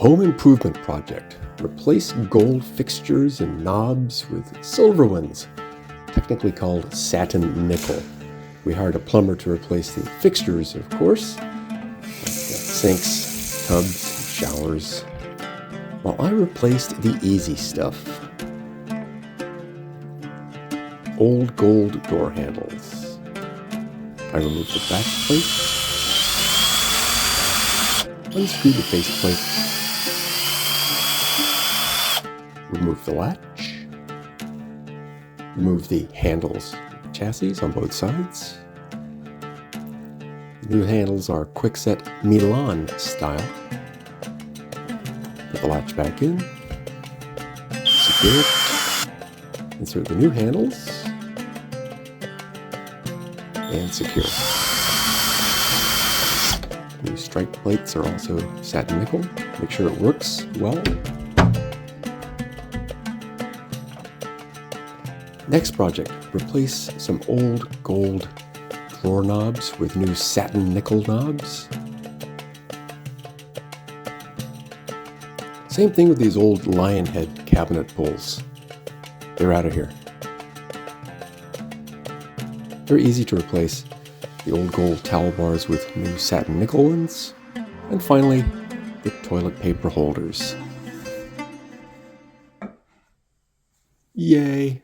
Home improvement project. Replace gold fixtures and knobs with silver ones, technically called satin nickel. We hired a plumber to replace the fixtures, of course, like sinks, tubs, showers, while I replaced the easy stuff. Old gold door handles. I removed the back plate, unscrewed the faceplate, remove the latch, remove the handles, chassis on both sides. The new handles are Kwikset Milan style. Put the latch back in, secure it, insert the new handles, and secure. New strike plates are also satin nickel. Make sure it works well. Next project, replace some old gold drawer knobs with new satin nickel knobs. Same thing with these old lion head cabinet pulls. They're out of here. They're easy to replace. The old gold towel bars with new satin nickel ones. And finally, the toilet paper holders. Yay!